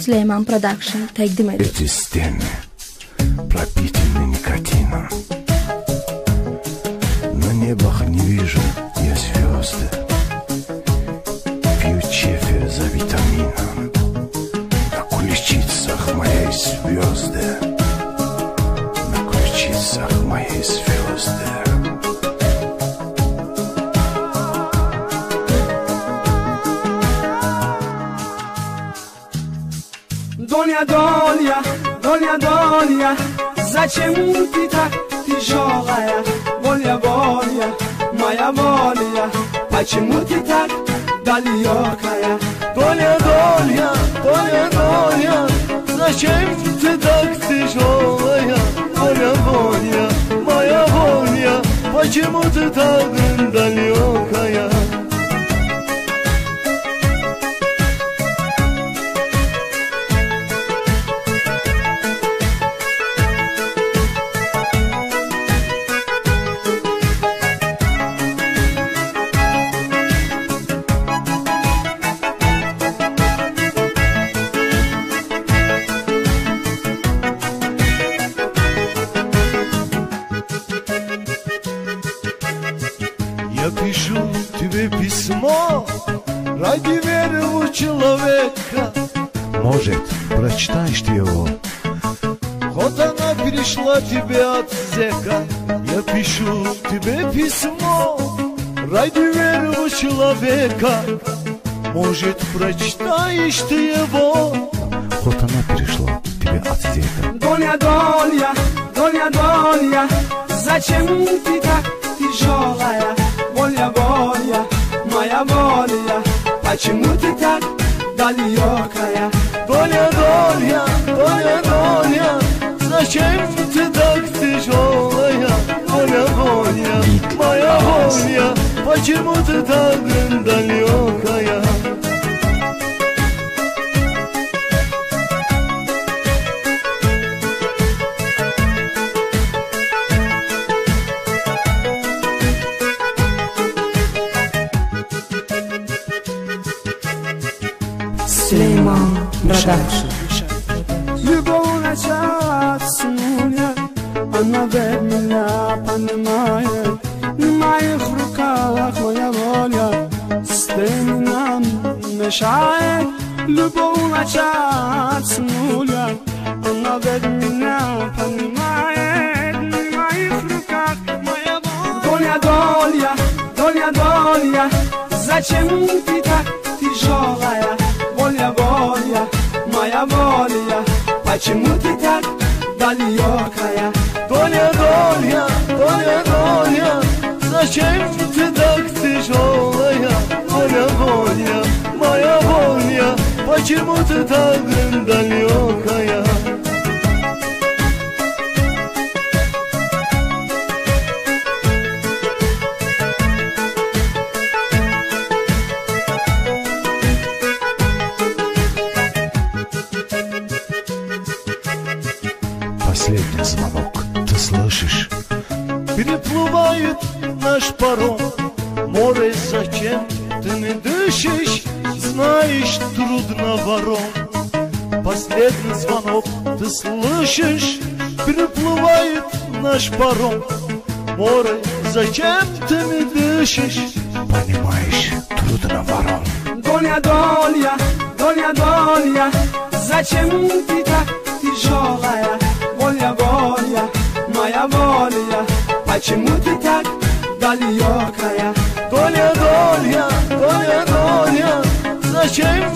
Süleyman Production təqdim edir. Эти стены пропитаны никотином. На небах не вижу я звезды. Пью чефир за витамином. На ключицах моей звезды. На ключицах моей звезды. Доня, Доня, Доня, Доня, зачем ты так тяжелая? Воля, воля, моя воля, почему ты так далекая? Доня, Доня, Доня, Доня, зачем ты так тяжелая? Воля, воля, моя воля, почему ты так далекая? Я пишу тебе письмо ради верного человека. Может, прочитаешь ты его? Вот она перешла тебе от зека. Я пишу тебе письмо ради верного человека. Может, прочитаешь ты его? Вот она перешла тебе от зека. Доня, Доня, Доня, Доня, зачем ты так тяжелая? Воля, воля, моя воля, почему ты так далекая? Доня, Доня, Доня, Доня, зачем ты так тяжелая? Воля, воля, моя воля, почему ты так далекая? Süleyman Production. Любовь начала с нуля, она ведь меня понимает. В моих руках моя воля, стены нам мешает. Любовь начала с нуля, она ведь меня понимает. В моих руках моя воля. Доня, Доня, Доня, Доня, зачем ты так тяжелая? Воля, воля, моя воля, почему ты так далекая? Доня, Доня, Доня, Доня, зачем ты так тяжелая? Воля, воля, моя воля, почему ты так далекая? Последний звонок, ты слышишь? Переплывает наш паром, море, зачем ты не дышишь? Знаешь, трудно ворон. Последний звонок, ты слышишь? Переплывает наш паром, море, зачем ты не дышишь? Понимаешь, трудно ворон. Доня, Доня, Доня, Доня, зачем ты так тяжелая? Воля, воля, моя воля, почему ты так далекая? Доня, Доня, Доня, Доня, зачем